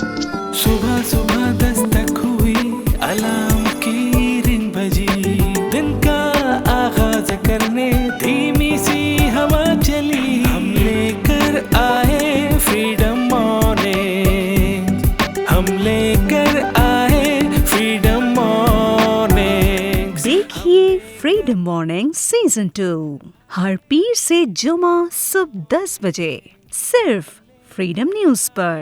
सुबह सुबह दस्तक हुई, अलार्म की रिंग बजी, दिन का आगाज करने धीमी सी हवा चली। हम लेकर आए फ्रीडम मॉर्निंग, हम लेकर आए फ्रीडम मॉर्निंग। देखिए फ्रीडम मॉर्निंग सीजन 2 हर पीर से जुमा सुबह 10 बजे सिर्फ फ्रीडम न्यूज पर।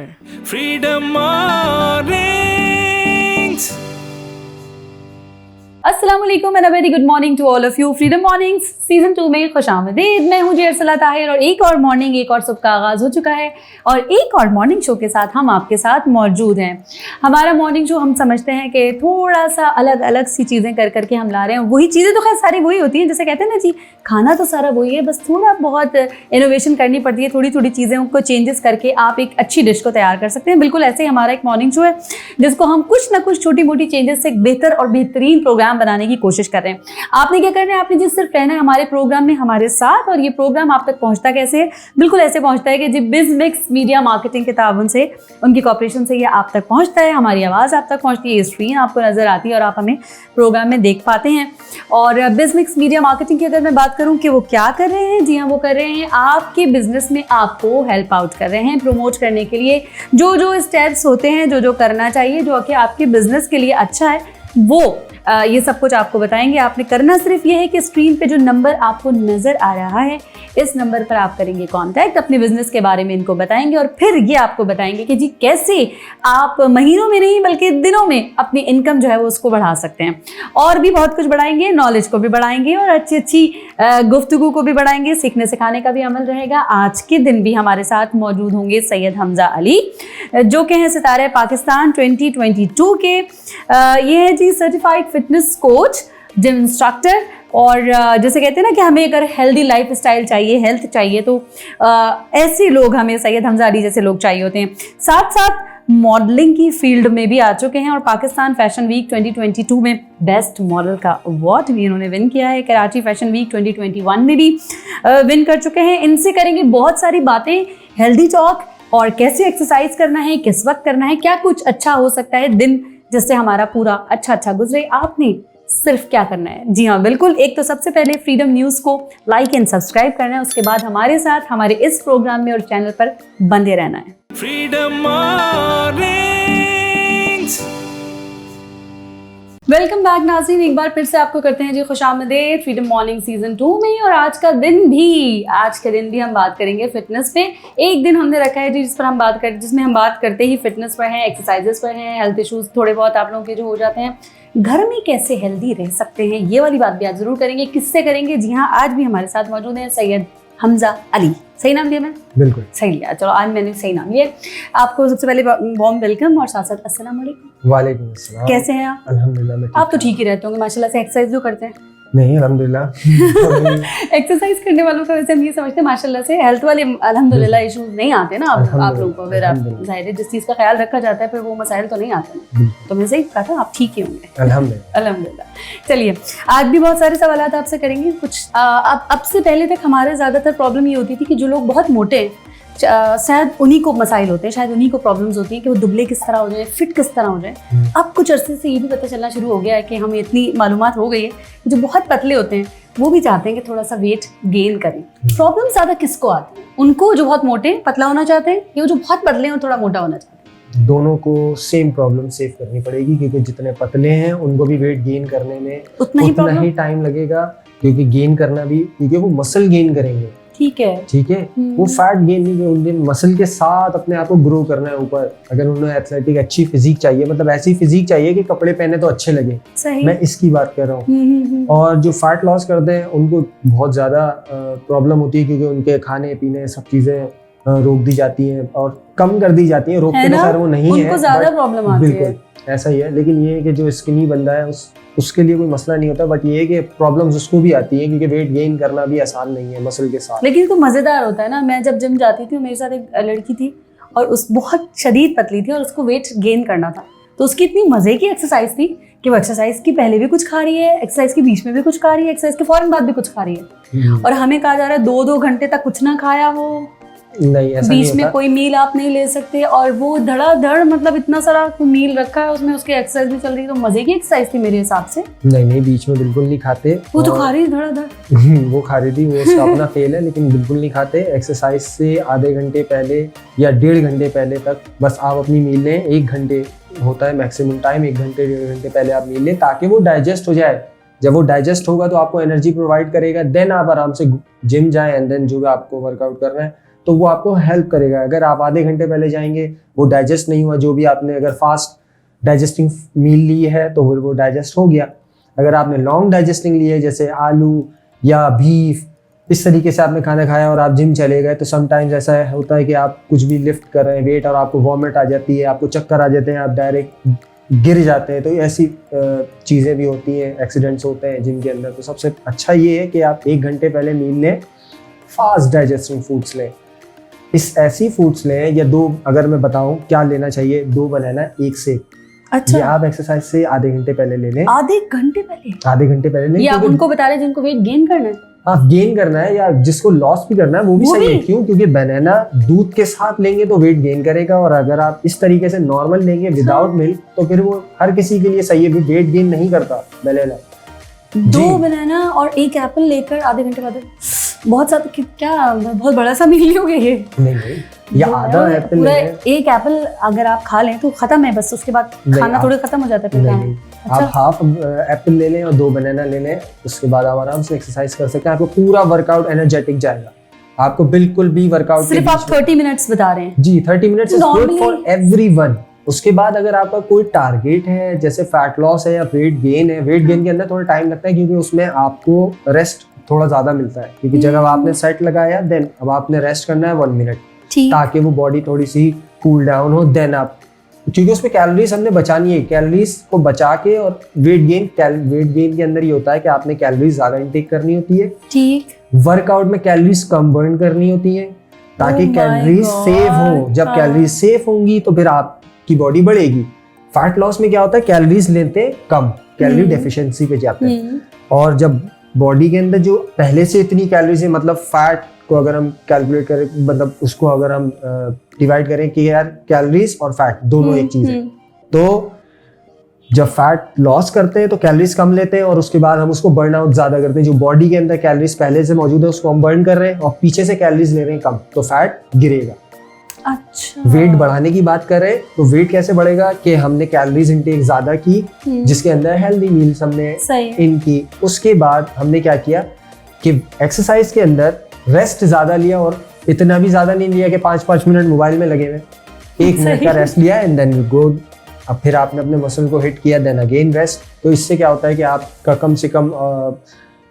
Freedom Mornings. अस्सलाम वालेकुम and a very good morning to all of you. Freedom Mornings season 2 में खुशामदीद। मैं हूं अरसला ताहिर और एक और मॉर्निंग, एक और सुबह का आगाज हो चुका है और एक और मॉर्निंग शो के साथ हम आपके साथ मौजूद हैं। हमारा मॉर्निंग शो हम समझते हैं कि थोड़ा सा अलग अलग सी चीज़ें कर करके हम ला रहे हैं। वही चीज़ें तो खैर सारी वही होती हैं, जैसे कहते हैं ना जी, खाना तो सारा वही है, बस थोड़ा बहुत इनोवेशन करनी पड़ती है। थोड़ी थोड़ी चीज़ें को चेंजेस करके आप एक अच्छी डिश को तैयार कर सकते हैं। बिल्कुल ऐसे ही हमारा एक मॉर्निंग शो है जिसको हम कुछ ना कुछ छोटी मोटी चेंजेस से एक बेहतर और बेहतरीन प्रोग्राम बनाने की कोशिश कर रहे हैं। आपने क्या करना है, आपने जिस सिर्फ रहना है हमारे प्रोग्राम में हमारे साथ। और ये प्रोग्राम आप तक पहुंचता कैसे है? बिल्कुल ऐसे पहुंचता है कि जी बिजमिक्स मीडिया मार्केटिंग के ताउन से, उनकी कॉर्पोरेशन से ये आप तक पहुंचता है। हमारी आवाज़ आप तक पहुंचती है, ये स्क्रीन आपको नजर आती है और आप हमें प्रोग्राम में देख पाते हैं। और बिजमिक्स मीडिया मार्केटिंग की अगर मैं बात करूं कि वो क्या कर रहे हैं, जी हाँ, वो कर रहे हैं आपके बिजनेस में आपको हेल्प आउट कर रहे हैं, प्रमोट करने के लिए जो जो स्टेप्स होते हैं, जो जो करना चाहिए, जो कि आपके बिजनेस के लिए अच्छा है, वो ये सब कुछ आपको बताएंगे। आपने करना सिर्फ ये है कि स्क्रीन पे जो नंबर आपको नज़र आ रहा है, इस नंबर पर आप करेंगे कांटेक्ट, अपने बिजनेस के बारे में इनको बताएंगे और फिर ये आपको बताएंगे कि जी कैसे आप महीनों में नहीं बल्कि दिनों में अपनी इनकम जो है वो उसको बढ़ा सकते हैं। और भी बहुत कुछ बढ़ाएंगे, नॉलेज को भी बढ़ाएंगे और अच्छी अच्छी गुफ्तगू को भी बढ़ाएंगे। सीखने सिखाने का भी अमल रहेगा। आज के दिन भी हमारे साथ मौजूद होंगे सैयद हमजा अली, जो कि हैं सितारे पाकिस्तान 2022 के। ये है जी certified fitness coach, gym instructor. और जैसे कहते हैं ना कि हमें अगर हेल्दी लाइफ स्टाइल चाहिए, हेल्थ चाहिए, तो ऐसे लोग हमें सैयद हमजा अली जैसे लोग चाहिए होते हैं। साथ साथ मॉडलिंग की फील्ड में भी आ चुके हैं और पाकिस्तान फैशन वीक 2022 में बेस्ट मॉडल का अवार्ड भी इन्होंने विन किया है। कराची फैशन वीक 2021 में भी विन कर चुके हैं। इनसे करेंगे बहुत सारी बातें, हेल्दी टॉक और कैसे एक्सरसाइज करना है, किस वक्त करना है, क्या कुछ अच्छा हो सकता है दिन जिससे हमारा पूरा अच्छा गुजरे। आपने सिर्फ क्या करना है, जी हाँ बिल्कुल, एक तो सबसे पहले फ्रीडम न्यूज़ को लाइक एंड सब्सक्राइब करना है। उसके बाद हमारे साथ हमारे इस प्रोग्राम में और चैनल पर बंधे रहना है। Freedom mornings. वेलकम बैक नाज़रीन, एक बार फिर से आपको करते हैं जी खुशामदीद फ्रीडम मॉर्निंग सीजन 2 में। और आज के दिन भी हम बात करेंगे फिटनेस पे। एक दिन हमने रखा है जी जिसमें हम बात करते ही फिटनेस पर हैं, एक्सरसाइजेस पर हैं, हेल्थ इश्यूज थोड़े बहुत आप लोगों के जो हो जाते हैं, घर में कैसे हेल्दी रह सकते हैं, ये वाली बात भी आज जरूर करेंगे। किससे करेंगे? जी हाँ, आज भी हमारे साथ मौजूद हैं सैयद हमजा अली। सही नाम लिया मैं? बिल्कुल सही लिया। चलो आज मैंने सही नाम लिया। आपको सबसे पहले वार्म वेलकम और साथ साथ अस्सलाम वालेकुम। वालेकुम अस्सलाम। कैसे हैं आप? अल्हम्दुलिल्लाह मैं आप तो ठीक ही रहते होंगे माशाल्लाह से। एक्सरसाइज जो करते हैं? नहीं अल्हम्दुलिल्लाह। एक्सरसाइज करने वालों का वैसे हम ये समझते हैं माशाल्लाह से हेल्थ वाले अल्हम्दुलिल्लाह इश्यूज नहीं आते ना आप लोगों को। अगर आप जाहिर है जिस चीज़ का ख्याल रखा जाता है फिर वो मसाइल तो नहीं आते ना। तो मैं सही कहा था, आप ठीक ही होंगे अल्हम्दुलिल्लाह। चलिए आज भी बहुत सारे सवाल आपसे करेंगे। कुछ अब से पहले तक हमारे ज़्यादातर प्रॉब्लम ये होती थी कि जो लोग बहुत मोटे हैं शायद उन्हीं को मसाइल होते हैं, शायद उन्हीं को प्रॉब्लम्स होती हैं कि वो दुबले किस तरह हो जाए, फिट किस तरह हो जाए। अब कुछ अरसे से ये भी पता चलना शुरू हो गया है कि हमें इतनी मालूमात हो गई है, जो बहुत पतले होते हैं वो भी चाहते हैं कि थोड़ा सा वेट गेन करें। प्रॉब्लम ज़्यादा किसको आती है? उनको जो बहुत मोटे पतला होना चाहते हैं, या जो बहुत पतले हैं थोड़ा मोटा होना चाहते हैं? दोनों को सेम प्रॉब्लम सेव करनी पड़ेगी, क्योंकि जितने पतले हैं उनको भी वेट गेन करने में उतना ही टाइम लगेगा, क्योंकि गेन करना भी, क्योंकि वो मसल गेन करेंगे। ठीक है वो फैट गेन नहीं, उनके मसल के साथ अपने आप को ग्रो करना है ऊपर। अगर उन्हें एथलेटिक अच्छी फिजिक चाहिए, मतलब ऐसी फिजिक चाहिए कि कपड़े पहने तो अच्छे लगे, मैं इसकी बात कर रहा हूँ। और जो फैट लॉस करते हैं उनको बहुत ज्यादा प्रॉब्लम होती है, क्योंकि उनके खाने पीने सब चीजें रोक दी जाती हैं और कम कर दी जाती हैं। रोकते तो खैर वो नहीं है, उनको ज्यादा प्रॉब्लम आती है। ऐसा ही है, लेकिन ये है कि जो स्किनी बंदा है उसके लिए कोई मसला नहीं होता। बट ये है कि प्रॉब्लम्स उसको भी आती है, क्योंकि वेट गेन करना भी आसान नहीं है मसल के साथ। लेकिन तो मजेदार होता है ना। मैं जब जिम जाती थी, मेरे साथ एक लड़की थी और उस बहुत शदीद पतली थी और उसको वेट गेन करना था, तो उसकी इतनी मजे की एक्सरसाइज थी कि वो एक्सरसाइज की पहले भी कुछ खा रही है, एक्सरसाइज के बीच में भी कुछ खा रही है, एक्सरसाइज के फौरन बाद भी कुछ खा रही है। और हमें कहा जा रहा है 2-2 घंटे तक कुछ ना खाया हो नहीं, ऐसा बीच नहीं में होता। कोई मील आप नहीं ले सकते, और वो धड़ाधड़ मतलब इतना सारा मील रखा है उसमें, उसकी एक्सरसाइज भी चल रही है, तो मजे की एक्सरसाइज थी मेरे हिसाब से। नहीं, बीच में बिल्कुल नहीं खाते। वो तो खा रही है धड़ाधड़। वो खा रही थी, वो उसका अपना फेल है, लेकिन बिल्कुल नहीं खाते। एक्सरसाइज से आधे घंटे पहले या 1.5 घंटे पहले तक बस आप अपनी मील लें। 1 घंटे होता है मैक्सिमम टाइम, 1 घंटे 1.5 घंटे पहले आप मील लें, ताकि वो डाइजेस्ट हो जाए। जब वो डाइजेस्ट होगा तो आपको एनर्जी प्रोवाइड करेगा, देन आप आराम से जिम जाएं, एंड देन जो भी आपको वर्कआउट करना है तो वो आपको हेल्प करेगा। अगर आप आधे घंटे पहले जाएंगे, वो डाइजेस्ट नहीं हुआ, जो भी आपने अगर फास्ट डाइजेस्टिंग मील ली है तो वो डाइजेस्ट हो गया। अगर आपने लॉन्ग डाइजेस्टिंग ली है, जैसे आलू या बीफ, इस तरीके से आपने खाना खाया और आप जिम चले गए, तो समटाइम्स ऐसा होता है कि आप कुछ भी लिफ्ट कर रहे हैं वेट और आपको वॉमिट आ जाती है, आपको चक्कर आ जाते हैं, आप डायरेक्ट गिर जाते हैं। तो ऐसी चीज़ें भी होती हैं, एक्सीडेंट्स होते हैं जिम के अंदर। तो सबसे अच्छा ये है कि आप 1 घंटे पहले मील लें, फास्ट डाइजेस्टिंग फूड्स लें, इस ऐसी फूड्स लें, या 2, अगर मैं बताऊं क्या लेना चाहिए, 2 बनाना, 1 शेक। अच्छा, ये आप एक्सरसाइज से आधे घंटे पहले ले लें। आधे घंटे पहले? आधे घंटे पहले लें। ये आप उनको बता रहे हैं जिनको वेट गेन करना है? आप गेन करना है या जिसको लॉस भी करना है, वो भी सही है। क्यों? क्योंकि बनाना दूध के साथ लेंगे तो वेट गेन करेगा, और अगर आप इस तरीके से नॉर्मल लेंगे विदाउट मिल्क तो फिर वो हर किसी के लिए सही है, वेट गेन नहीं करता बनाना। 2 बनाना और 1 एप्पल लेकर आधे घंटे बाद, बहुत ज्यादा क्या, बहुत बड़ा सा मील हो गया ये। नहीं, या आधा एप्पल पूरा लें। 1 एप्पल अगर आप खा लें तो खत्म है, बस उसके बाद खाना थोड़ा खत्म हो जाता है। नहीं, आप हाफ एप्पल ले लें और 2 बनाना ले लें, उसके बाद आप आराम से एक्सरसाइज कर सकते हैं। आपको पूरा वर्कआउट एनर्जेटिक जाएगा, आपको बिल्कुल भी वर्कआउट सिर्फ आप 30 मिनट्स बता रहे हैं? जी, 30 minutes is good for everyone. उसके बाद अगर आपका कोई टारगेट है, जैसे फैट लॉस है या वेट गेन है, वेट गेन के अंदर थोड़ा टाइम लगता है, क्योंकि उसमें आपको रेस्ट थोड़ा ज्यादा मिलता है, क्योंकि जब आपने सेट लगाया देन अब आपने रेस्ट करना है 1 मिनट, ताकि वो बॉडी थोड़ी सी कूल डाउन हो, देन आप, क्योंकि उसमें कैलोरीज हमने बचानी है, कैलोरीज को बचा के। और वेट गेन के अंदर ये होता है कि आपने कैलोरीज ज्यादा इंटेक करनी होती है, ठीक, वर्कआउट में कैलोरीज कम बर्न करनी होती है, ताकि कैलोरीज सेव हो। जब कैलोरीज सेव होंगी तो फिर आपकी बॉडी बढ़ेगी। फैट लॉस में क्या होता है, कैलोरीज लेते कम, कैलोरी डेफिशिएंसी पे जाते हैं, और जब बॉडी के अंदर जो पहले से इतनी कैलोरीज है, मतलब फैट को अगर हम कैलकुलेट करें, मतलब उसको अगर हम डिवाइड करें कि यार कैलोरीज और फैट दोनों एक चीज है, तो जब फैट लॉस करते हैं तो कैलोरीज कम लेते हैं, और उसके बाद हम उसको बर्न आउट ज्यादा करते हैं। जो बॉडी के अंदर कैलोरीज पहले से मौजूद है उसको हम बर्न कर रहे हैं, और पीछे से कैलोरीज ले रहे हैं कम, तो फैट गिरेगा। अच्छा, वेट बढ़ाने की बात करें तो वेट कैसे बढ़ेगा कि हमने कैलोरीज इंटेक ज्यादा की, जिसके अंदर हेल्दी मील्स हमने इन की। उसके बाद हमने क्या किया कि एक्सरसाइज के अंदर रेस्ट ज्यादा लिया, और इतना भी ज्यादा नहीं लिया कि 5-5 मिनट मोबाइल में लगे हुए, 1 मिनट का रेस्ट लिया एंड देन यू गो। अब फिर आपने अपने मसल को हिट किया, देन अगेन रेस्ट। तो इससे क्या होता है कि आपका कम से कम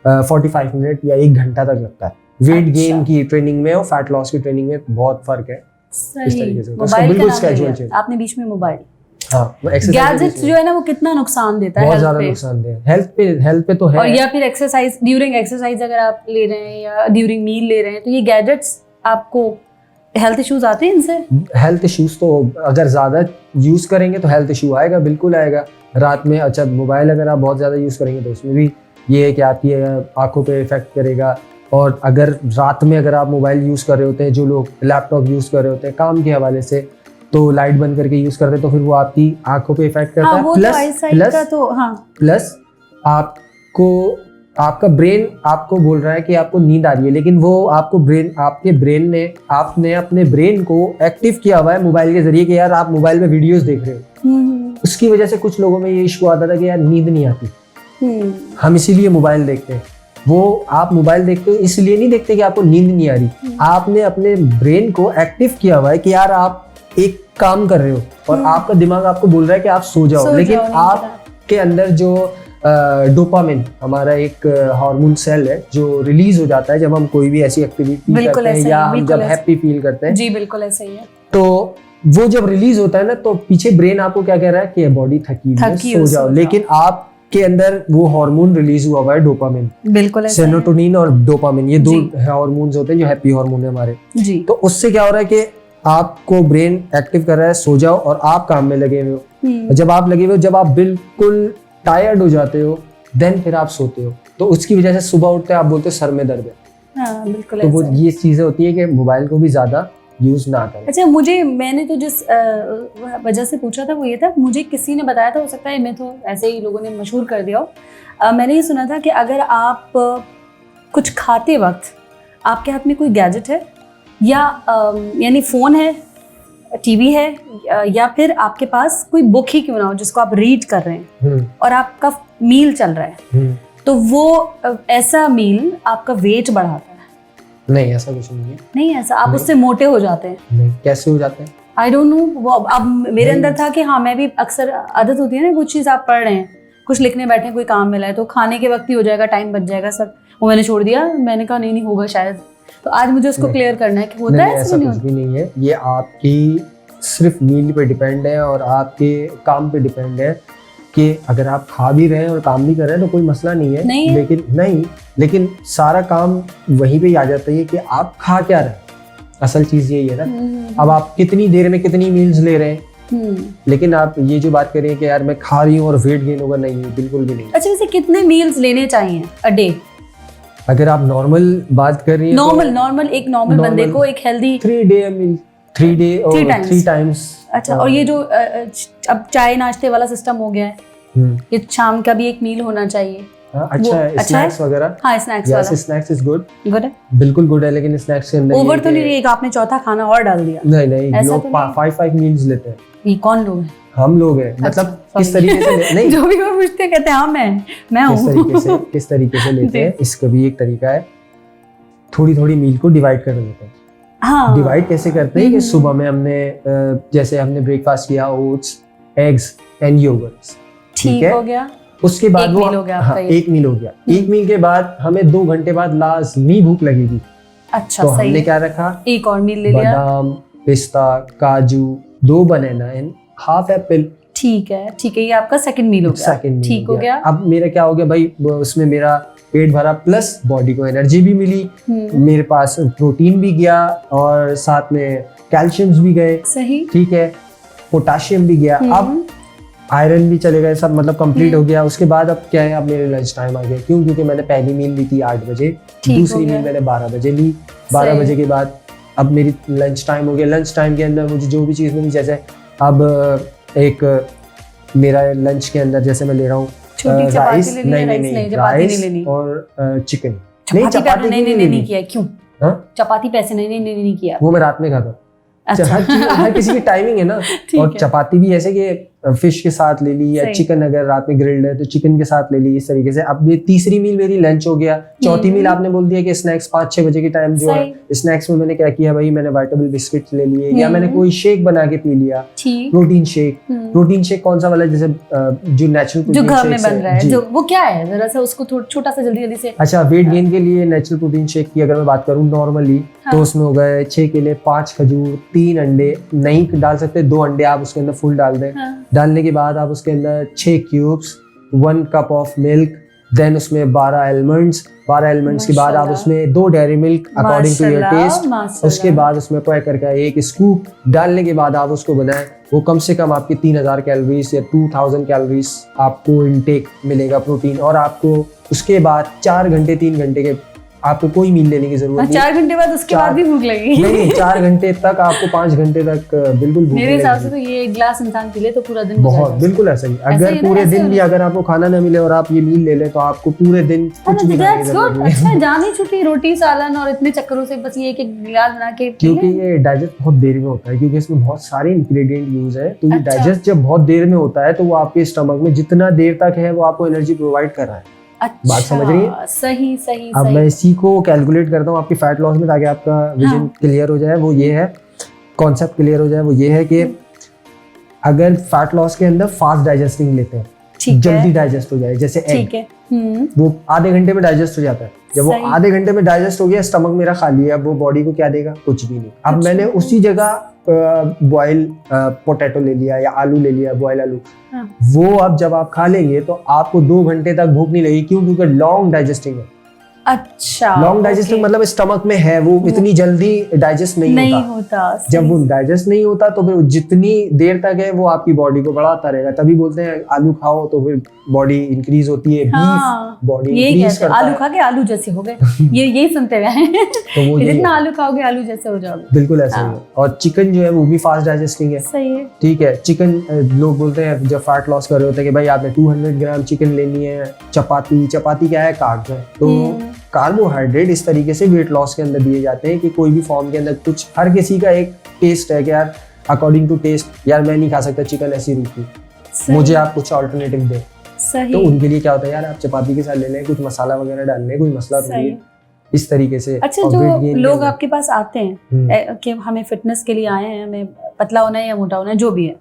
45 मिनट या 1 घंटा तक लगता है। वेट गेन की ट्रेनिंग में और फैट लॉस की ट्रेनिंग में बहुत फर्क है। इस तरीके से बिल्कुल स्केड्यूल चेंज। आपने बीच में मोबाइल, गैजेट्स जो है ना, वो कितना नुकसान देता है, बहुत ज्यादा नुकसान दे हेल्थ पे तो है। और या फिर एक्सरसाइज, ड्यूरिंग एक्सरसाइज अगर आप ले रहे हैं या ड्यूरिंग मील ले रहे हैं, तो ये गैजेट्स आपको हेल्थ इश्यूज आते हैं इनसे? हेल्थ इश्यूज तो अगर ज्यादा यूज करेंगे तो हेल्थ इशू आएगा, बिल्कुल आएगा। रात में, अच्छा मोबाइल अगर आप बहुत ज्यादा यूज करेंगे तो उसमें भी ये है कि आपकी आंखों पे इफेक्ट करेगा। और अगर रात में अगर आप मोबाइल यूज कर रहे होते हैं, जो लोग लैपटॉप यूज कर रहे होते हैं काम के हवाले से, तो लाइट बंद करके यूज करते हैं, तो फिर वो आपकी आंखों पे इफेक्ट करता है। प्लस आपको, आपका ब्रेन आपको बोल रहा है कि आपको नींद आ रही है, लेकिन वो आपके ब्रेन ने, आपने अपने ब्रेन को एक्टिव किया हुआ है मोबाइल के जरिए कि यार आप मोबाइल में वीडियोस देख रहे हो। उसकी वजह से कुछ लोगों में ये इशू आता था कि यार नींद नहीं आती, हम इसीलिए मोबाइल देखते हैं। वो आप मोबाइल देखते हो इसलिए नहीं देखते कि आपको नींद नहीं आ रही, आपने अपने ब्रेन को एक्टिव किया हुआ है कि यार आप एक काम कर रहे हो और आपका दिमाग आपको बोल रहा है कि आप सो जाओ, लेकिन आपके अंदर जो डोपामिन, हमारा एक हार्मोन सेल है जो रिलीज हो जाता है जब हम कोई भी ऐसी एक्टिविटी करते हैं या हम जब हैप्पी फील करते हैं। जी बिल्कुल ऐसा ही है। तो वो जब रिलीज होता है ना, तो पीछे ब्रेन आपको क्या कह रहा है कि बॉडी थकी है, सो जाओ, लेकिन आप के अंदर वो हार्मोन रिलीज हुआ हुआ है डोपामिन, बिल्कुल सेरोटोनिन और डोपामिन, ये 2 हार्मोन्स होते हैं जो हैप्पी हार्मोन है हमारे जी। तो उससे क्या हो रहा है कि आपको ब्रेन एक्टिव कर रहा है सो जाओ, और आप काम में लगे हुए हो। जब आप लगे हुए हो, जब आप बिल्कुल टायर्ड हो जाते हो, देन फिर आप सोते हो, तो उसकी वजह से सुबह उठते आप बोलते हो सर में दर्द है। हाँ बिल्कुल तो वो ऐसा है। ये चीजें होती है कि मोबाइल को भी ज्यादा यूज ना करें। अच्छा, मैंने तो जिस वजह से पूछा था वो ये था, मुझे किसी ने बताया था, हो सकता है मैं तो ऐसे ही लोगों ने मशहूर कर दिया हो, मैंने ये सुना था कि अगर आप कुछ खाते वक्त आपके हाथ में कोई गैजेट है या यानी फ़ोन है, टीवी है, या फिर आपके पास कोई बुक ही क्यों ना हो जिसको आप रीड कर रहे हैं और आपका मील चल रहा है, तो वो ऐसा मील आपका वेट बढ़ाता है। नहीं, ऐसा कुछ नहीं है। नहीं ऐसा, आप नहीं। उससे मोटे हो जाते हैं। नहीं, कैसे हो जाते हैं? आई डोंट नो, वो अब मेरे अंदर था कि हाँ मैं भी, अक्सर आदत होती है ना, कुछ चीज़ आप पढ़ रहे हैं, कुछ लिखने बैठे हैं, कोई काम मिला है तो खाने के वक्त ही हो जाएगा, टाइम बच जाएगा सब, वो मैंने छोड़ दिया। मैंने कहा नहीं होगा शायद, तो आज मुझे उसको क्लियर करना है कि होता है ऐसा कुछ भी नहीं है। ये आपकी सिर्फ मील पे डिपेंड है और आपके काम पे डिपेंड है कि अगर आप खा भी रहे हैं और काम भी कर रहे हैं तो कोई मसला नहीं है, नहीं है। लेकिन सारा काम वहीं पे ही आ जाता है कि आप खा क्या रहे हैं। असल चीज यही है ना। अब आप कितनी देर में कितनी मील्स ले रहे हैं, लेकिन आप ये जो बात करें कि यार मैं खा रही हूँ और वेट गेन होगा, नहीं, बिल्कुल भी नहीं। अच्छा, वैसे कितने मील्स लेने चाहिए अ डे? अगर आप नॉर्मल बात कर रही हैं, नॉर्मल एक नॉर्मल बंदे को एक हेल्दी 3 डे और 3 टाइम्स। अच्छा, और ये जो अब चाय नाश्ते वाला सिस्टम हो गया है, ये शाम का भी एक मील होना चाहिए। अच्छा है, स्नैक्स वगैरह। हाँ, स्नैक्स वाला। स्नैक्स इज गुड है, बिल्कुल गुड है, लेकिन स्नैक्स के अंदर ओवर तो नहीं रही, आपने चौथा खाना और डाल दिया। नहीं, लोग 5 मील्स लेते हैं। ये कौन लोग हैं? हम लोग हैं, मतलब किस तरीके से नहीं जो भी वो पूछते हैं कहते हैं हाँ मैं हूँ। किस तरीके से लेते हैं, इसका भी एक तरीका है। थोड़ी मील को डिवाइड कर देते हैं। हाँ, डिवाइड कैसे करते हैं कि सुबह में हमने जैसे हमने ब्रेकफास्ट किया, ओट्स, एग्स एंड योगर्ट्स, ठीक हो गया। उसके बाद वो मील हो गया, हाँ, एक मील हो गया। एक मील के बाद हमें 2 घंटे बाद लाजमी भूख लगेगी। अच्छा, तो सही हमने है। क्या रखा, एक और मील ले लिया। बादाम, पिस्ता, काजू, 2 बनाना एंड हाफ एप्पल। ठीक है, ये आपका सेकंड मील हो गया। ठीक हो गया। अब मेरा क्या हो गया भाई, उसमें मेरा पेट भरा प्लस बॉडी को एनर्जी भी मिली, मेरे पास प्रोटीन भी गया और साथ में कैल्शियम्स भी गए। सही, ठीक है, पोटाशियम भी गया, अब आयरन भी चले गए, सब मतलब कंप्लीट हो गया। उसके बाद अब क्या है, अब मेरे लंच टाइम आ गया। क्योंकि मैंने पहली मील ली थी 8 बजे, दूसरी मील मैंने 12 बजे ली। 12 बजे के बाद अब मेरी लंच टाइम हो गया। लंच टाइम के अंदर मुझे जो भी चीज़ मिली, जैसे अब एक मेरा लंच के अंदर जैसे मैं ले रहा हूँ राइस, नहीं राइस और चिकन। चपाती नहीं किया, क्यों? चपाती पैसे नहीं किया, वो मैं रात में खाता हूँ। अच्छा। हर किसी की टाइमिंग है ना। और चपाती भी ऐसे कि फिश के साथ ले ली, या चिकन अगर रात में ग्रिल्ड है तो चिकन के साथ ले ली, इस तरीके से। अब ये तीसरी मील मेरी लंच हो गया। चौथी मील आपने बोल दिया कि स्नैक्स 5-6 बजे के टाइम जो है, स्नैक्स में मैंने क्या किया भाई, मैंने वाइटामिन बिस्किट ले लिए, या मैंने कोई शेक बना के पी लिया, प्रोटीन शेक। प्रोटीन शेक कौन सा वाला, जैसे जो नेचुरल जो घर में बन रहा है, जो वो क्या है, जरा सा उसको छोटा सा जल्दी से। अच्छा, वेट गेन के लिए नेचुरल प्रोटीन शेक की अगर मैं बात करूँ नॉर्मली, तो उसमें हो गए 6 केले, 5 खजूर, 3 अंडे। नहीं डाल सकते, 2 अंडे आप उसके अंदर फुल डाल दें। डालने के बाद आप उसके अंदर 6 cubes, 1 cup of milk, then उसमें 12 आलमंड्स। 12 आलमंड्स के बाद आप उसमें 2 Dairy Milk according to your taste. उसके बाद उसमें पैक करके 1 स्कूप डालने के बाद आप उसको बनाएं। वो कम से कम आपकी 3000 कैलोरीज या 2000 कैलोरीज आपको इनटेक मिलेगा प्रोटीन। और आपको उसके बाद 4 घंटे 3 घंटे के आपको कोई मील लेने की जरूरत नहीं। 4 घंटे बाद उसके बाद भी भूख लगेगी? नहीं, 4 घंटे तक आपको 5 घंटे तक बिल्कुल भूख। मेरे हिसाब से तो ये एक गिलास इंसान पी ले तो पूरा दिन बहुत बिल्कुल ऐसा ही। अगर पूरे दिन भी अगर आपको खाना ना मिले और आप ये मील ले लें तो आपको पूरे दिन कुछ भी खाने की जरूरत नहीं। अच्छा, जानी छुट्टी रोटी सालन और इतने चक्करों से बस ये एक गिलास बना के, क्योंकि ये डाइजेस्ट बहुत देर में होता है, क्योंकि इसमें बहुत सारे इंग्रेडिएंट यूज है। तो ये डाइजेस्ट जब बहुत देर में होता है तो वो आपके स्टमक में जितना देर तक है वो आपको एनर्जी प्रोवाइड कर रहा है। अच्छा, बात समझ रही है? सही। अब मैं इसी को कैलकुलेट करता हूँ आपकी फैट लॉस में, ताकि आपका विजन क्लियर हो जाए। वो ये है, कॉन्सेप्ट क्लियर हो जाए। वो ये है कि अगर फैट लॉस के अंदर फास्ट डाइजेस्टिंग लेते हैं, जल्दी डाइजेस्ट हो जाए, जैसे एग, वो आधे घंटे में डाइजेस्ट हो जाता है। जब वो आधे घंटे में डाइजेस्ट हो गया, स्टमक मेरा खाली है, अब वो बॉडी को क्या देगा? कुछ भी नहीं। अब मैंने उसी जगह बॉयल पोटैटो ले लिया या आलू ले लिया, बॉयल आलू, वो अब जब आप खा लेंगे तो आपको 2 घंटे तक भूख नहीं लगेगी। क्यों? क्योंकि लॉन्ग डाइजेस्टिंग है। अच्छा, लॉन्ग डाइजेस्टिंग मतलब स्टमक में है, वो इतनी जल्दी डाइजेस्ट नहीं होता। जब वो डाइजेस्ट नहीं होता तो फिर जितनी देर तक है वो आपकी बॉडी को बढ़ाता रहेगा। तभी बोलते हैं आलू खाओ तो फिर बॉडी इंक्रीज होती है, बीफ बॉडी इंक्रीज करता है। आलू खा के आलू जैसे हो गए, यही सुनते हुए हैं तो वो जितना आलू खाओगे आलू जैसे हो जाओगे। बिल्कुल ऐसा ही है। और चिकन जो है वो भी फास्ट डाइजेस्टिंग है। सही है, ठीक है। चिकन लोग बोलते हैं जब फैट लॉस कर रहे होते हैं कि भाई आपने 200 ग्राम चिकन लेनी है। चपाती क्या है, कार्ब्स है। तो कार्बोहाइड्रेट इस तरीके से वेट लॉस के अंदर दिए जाते हैं कि कोई भी फॉर्म के अंदर कुछ, हर किसी का एक टेस्ट है कि यार अकॉर्डिंग टू टेस्ट, यार मैं नहीं खा सकता चिकन ऐसी रूखी, मुझे आप कुछ ऑल्टरनेटिव दे। सही। तो उनके लिए क्या होता है, यार आप चपाती के साथ ले लें, कुछ मसाला वगैरह डाल लें, कोई मसला तो नहीं, इस तरीके से। अच्छा, जो लोग आपके पास आते हैं कि हमें फिटनेस के लिए आए हैं, हमें पतला होना है या मोटा होना है, जो भी है,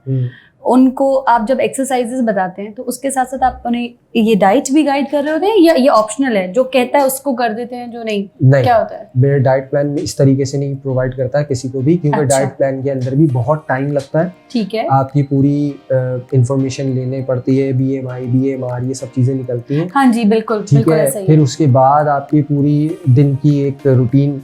उनको आप जब एक्सरसाइजेस बताते हैं तो उसके साथ साथ आप उन्हें ये डाइट भी गाइड कर रहे होते हैं या ये ऑप्शनल है, जो कहता है उसको कर देते हैं, जो नहीं क्या होता है? मेरा डाइट प्लान इस तरीके से नहीं प्रोवाइड करता है किसी को भी, क्योंकि डाइट प्लान के अंदर भी बहुत टाइम लगता है। ठीक है। आपकी पूरी इंफॉर्मेशन लेने पड़ती है, BMI BMR ये सब चीजें निकलती हैं। हाँ जी, बिल्कुल, ठीक है। फिर उसके बाद आपकी पूरी दिन की एक रूटीन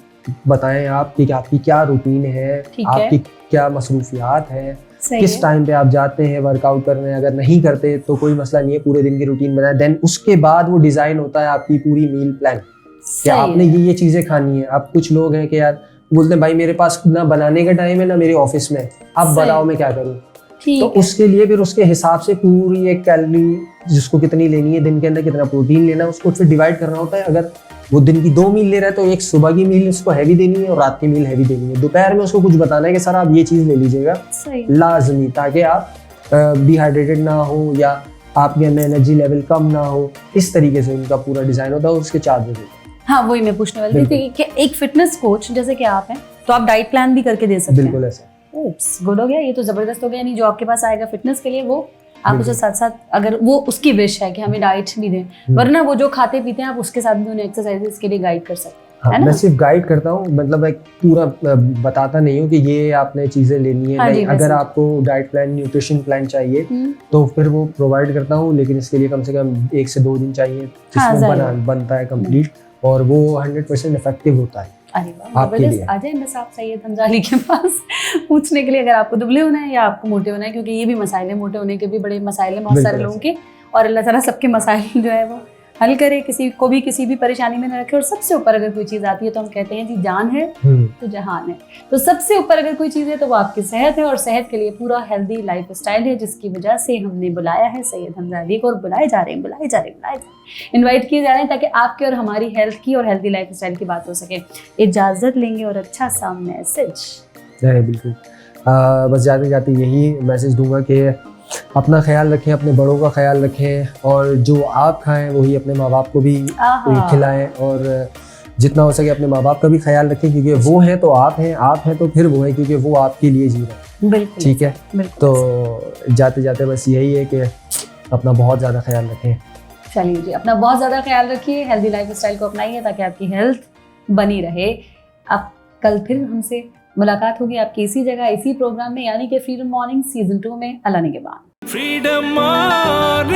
बताएं आप कि आपकी क्या रूटीन है, आपकी क्या मसरूफियात है, किस टाइम पे आप जाते हैं वर्कआउट करने, अगर नहीं करते तो कोई मसला नहीं है, पूरे दिन की रूटीन बनाए। देन उसके बाद वो डिजाइन होता है आपकी पूरी मील प्लान कि आपने ये चीजें खानी है। अब कुछ लोग हैं कि यार बोलते हैं भाई मेरे पास ना बनाने का टाइम है ना मेरे ऑफिस में, अब बताओ मैं क्या करूँ। तो उसके लिए फिर उसके हिसाब से पूरी एक कैलोरी जिसको कितनी लेनी है दिन के अंदर, कितना प्रोटीन लेना है, उसको फिर डिवाइड करना होता है। अगर वो दिन की 2 मील ले रहा है तो एक सुबह की मील उसको हैवी देनी है और रात की मील हैवी देनी है। दोपहर में उसको कुछ बताना है कि सर आप ये चीज ले लीजिएगा लाजमी, ताकि आप डिहाइड्रेटेड ना हो या आपके अंदर एनर्जी लेवल कम ना हो। इस तरीके से उनका पूरा डिजाइन होता है, उसके चार्जेस होते हैं। हाँ, वही मैं पूछने वाली थी कि एक फिटनेस कोच जैसे कि आप हैं तो आप डाइट प्लान भी करके दे सकते हैं। बिल्कुल ऐसा। गुड हो गया, ये तो जबरदस्त हो गया। नहीं, जो आपके पास आएगा फिटनेस के लिए वो आप उसके साथ साथ, अगर वो उसकी विश है कि हमें डाइट भी दें, वरना वो जो खाते पीते हैं आप उसके साथ भी उन्हें एक्सरसाइजेस के लिए गाइड कर सकते हैं। मैं सिर्फ गाइड करता हूँ, मतलब एक पूरा बताता नहीं हूँ कि ये आपने चीजें लेनी है। नहीं, अगर आपको डाइट प्लान न्यूट्रिशन प्लान चाहिए तो फिर वो प्रोवाइड करता हूँ, लेकिन इसके लिए कम से कम 1 से 2 दिन चाहिए जिसमें बनता है कंप्लीट, और वो 100% इफेक्टिव होता है। अरे वाह, जबरदस्त। आ जाए बस आप सैयद हमजा अली के पास पूछने के लिए, अगर आपको दुबले होना है या आपको मोटे होना है, क्योंकि ये भी मसाइल है, मोटे होने के भी बड़े मसाइल हैं बहुत सारे लोगों के, और अल्लाह ताला सबके मसाइल जो है वो हल करे, किसी को भी किसी भी परेशानी में न रखे। और सबसे ऊपर अगर कोई चीज़ आती है तो हम कहते हैं जी जान है तो जहान है। तो सबसे ऊपर अगर कोई चीज़ है तो वो आपकी सेहत है, और सेहत के लिए पूरा हेल्दी लाइफ स्टाइल है, जिसकी वजह से हमने बुलाया है सैयद हमजा अली को, और बुलाए जा रहे हैं, इन्वाइट किए जा रहे हैं ताकि आपके और हमारी हेल्थ की और हेल्दी लाइफ स्टाइल की बात हो सके। इजाज़त लेंगे और अच्छा सा मैसेज। बिल्कुल, बस जाते जाते यही मैसेज दूंगा कि अपना ख्याल रखें, अपने बड़ों का ख्याल रखें, और जो आप खाएं वही अपने माँ बाप को भी खिलाएं, और जितना हो सके अपने माँ बाप का भी ख्याल रखें, क्योंकि वो हैं तो आप हैं तो फिर वो हैं, क्योंकि वो आपके लिए जी रहे हैं। बिल्कुल, ठीक है। तो जाते जाते बस यही है कि अपना बहुत ज़्यादा ख्याल रखें। चलिए जी, अपना बहुत ज़्यादा ख्याल रखिए, हेल्दी लाइफ स्टाइल को अपनाइए ताकि आपकी हेल्थ बनी रहे। अब कल फिर हमसे मुलाकात होगी आपकी इसी जगह, इसी प्रोग्राम में, यानी कि फ्रीडम मॉर्निंग सीजन 2 में, अल्लाह ने के बाद। Freedom mornings.